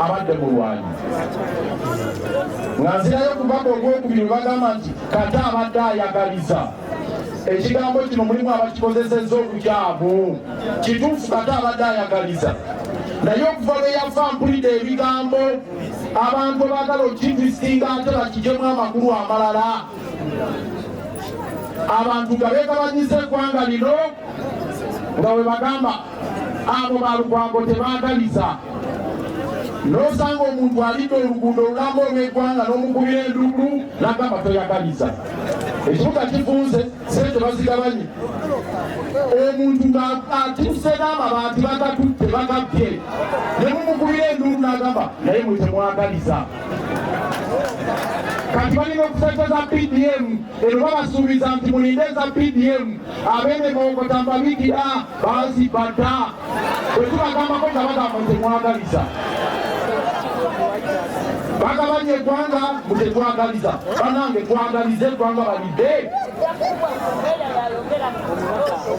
abadde mu lwanyi nga nzirayo kubaka ogwokubiri bagamba nti kata abadde ayagaliza. Ekigambo kino mulimu abakikozesezza obukyamu. Kituufu kata abadde ayagaliza, naye okuva lwe yafa mpulidde ebigambo abantu baagala okitwisinga ate bakijemu amakulu amalala. Abantu nga beegabanyiza eggwanga lino nga bwe bagamba abo ba Lukwago tebaagaliza. N'osanga omuntu alidde oluguudo olulamba olw'eggwanga n'omukubira enduulu n'agamba toyagaliza. Ekibuga kifunze, sente bazigabanye. Omuntu ng'atuse n'amabaati bagatutte bagabbye, ne mumukubira enduulu n'agamba naye mwe temwagaliza. Kati balina okusajjaza PDM, ero babasuubiza nti mulinde za PDM, ab'emikookota mbabikira baazibba dda. Bwe tubagambako nga bagamba temwagaliza. Bagabanye eggwanga mutetwagaliza. Banange twagalize eggwanga balidde.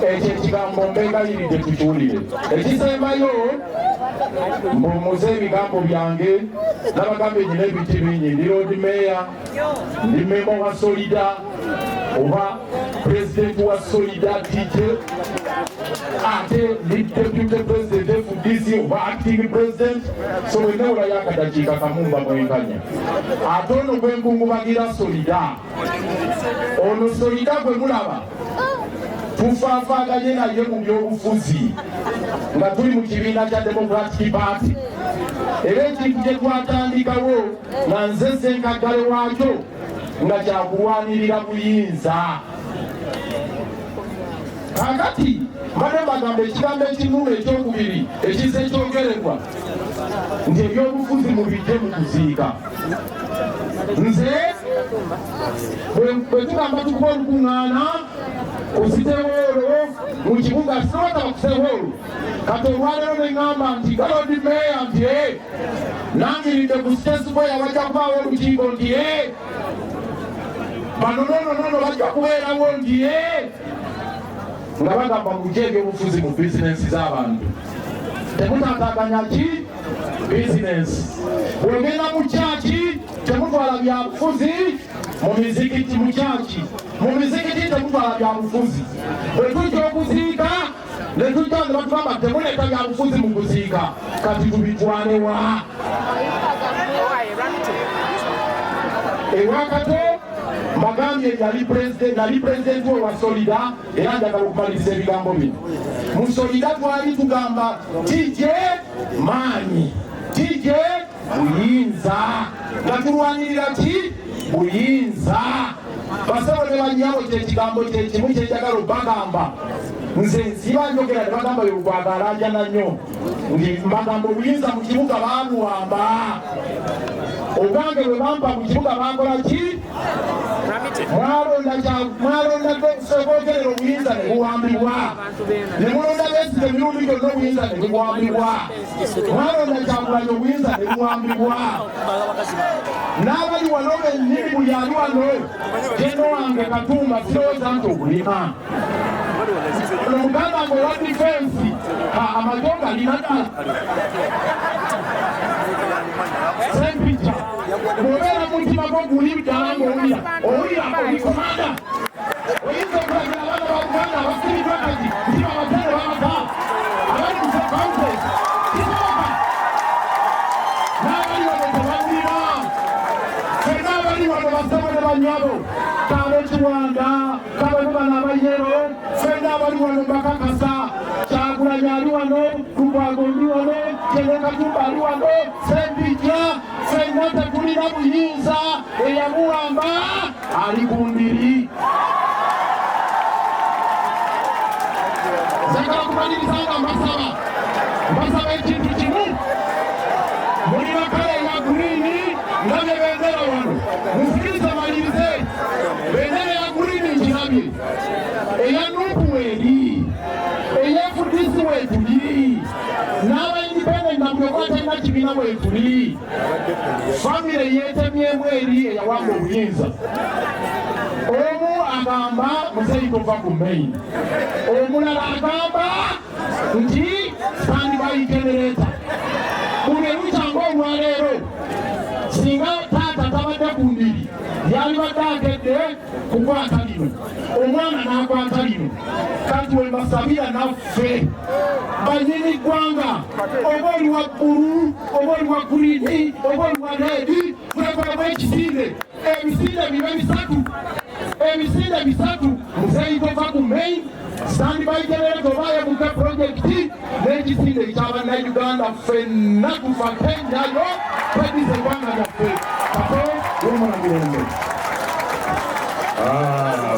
Ekyo ekigambo mbegayiridde tukiwulire. Ekisembayo mumuze ebigambo byange nabagambe nyina ebiti bingi. Ndi Road Mayor, ndi member wa Solida oba president wa Solida DJ, ate ndi deputy president FDC oba acting president. So wenna olayo akadakiika kamumba mwenkanya. Ate ono gwenkungubagira Solida, ono Solida gwe mulaba tufaafaganye naye mu byobufuzi nga tuli mu kibiina kya Democratic Party. Era ekintu kye twatandikawo nga nze ssenkaggale waakyo nga kyakulwanirira buyinza. Kakati mbadde mbagamba ekigambo ekinnuma ekyokubiri ekisa ekyogerebwa nti ebyobufuzi mubijje mu kuziika. Nze bwe tugamba tukuba olukuŋŋaana ku Sitewoolo mu kibuga sinotaba ku Sitewoolo, kati olwaleero ne ŋŋamba nti Road Mayor nti nangiridde ku Sitesibwe abajja kubaawo olukiiko nti bano noono bajja kubeerawo nti nga bagamba mujje ebyobufuzi mu bizinensi z'abantu. Temutaataaganya ki bizinensi. Bwegenda mu kyaki temutwala byabufuzi mu mizikiti. Mu kyaki mu mizikiti temutwala byabufuzi. Bwe tujja okuziika ne tujja ne batugamba temuleka byabufuzi mu kuziika, kati tubitwalewa ewakato. Magambye nali president wa Solida era njagala okumaliriza ebigambo bino. Mu Solida twali tugamba DJ maanyi, DJ buyinza, nga tulwanirira ki buyinza. Basabo ne banyabo kyekigambo kyekimu kyenjagala okubagamba. Nze nsiba njogera ne bagamba Lukwago alaajana nnyo nti mbagamba obuyinza mu kibuga baamuwamba. Obwange bwe bampa mu kibuga bakola ki? Mwalonda okwogerera obuyinza ne buwambibwa. Ne mulonda Besigye emirundi gyonna obuyinza ne buwambibwa. Mwalonda Kyagulanyi obuyinza ne buwambibwa. N'abali wano bennyini buli ali wano gendo wange Katumba sirowooza nti obulima. Ono muganda wange owa difensi amajonga alina ddala. Sempija bw'obeera mu mutima gwo guli ddala ng'owulira oli komanda. Oyinza okulagira abaana ba Uganda abasiriddwa kati nti babatende bamaka abali mu Congress kisoboka. N'abali wano tebawulira. Fenna abali wano basabo ne banywabo Kabekirwanda, Kabebana abayero, fenna abali wano bakakasa. Kyagulanyi ali wano, Lukwago ali wano, Katumba ali wano, Sempija. Fenna tetulina buyinza, eyamuwamba ali ku ndiri. Njagala kumaliriza nga mbasaba ekintu kimu. Mulina kala eya gurini nga bye bendera wano. Musikirize malirize. Bendera ya gurini ngirabye. Eya Nuupu weeri. Eya FDC weetuli. N'aba independent nabwe kwatalina kibiina weetuli. Famire yeetemyemu eri eyawamba obuyinza. Omu agamba muzeeyi tova ku main. Omulala agamba nti standby generator. Buli eluca yandibadde akedde kukwata lino omwana n'akwata lino kati we mbasabira naffe banyini ggwanga oba oli wa bbulu oba oli wa gurini oba oli wa reedi mwekolamu ekisinde ebisinde bisatu muzeeyi tova ku main standby generator obayebuka projekiti n'ekisinde ekyabannayuganda ffenna tufa kenyayo twedize eggwanga lyaffe kate womulamirembe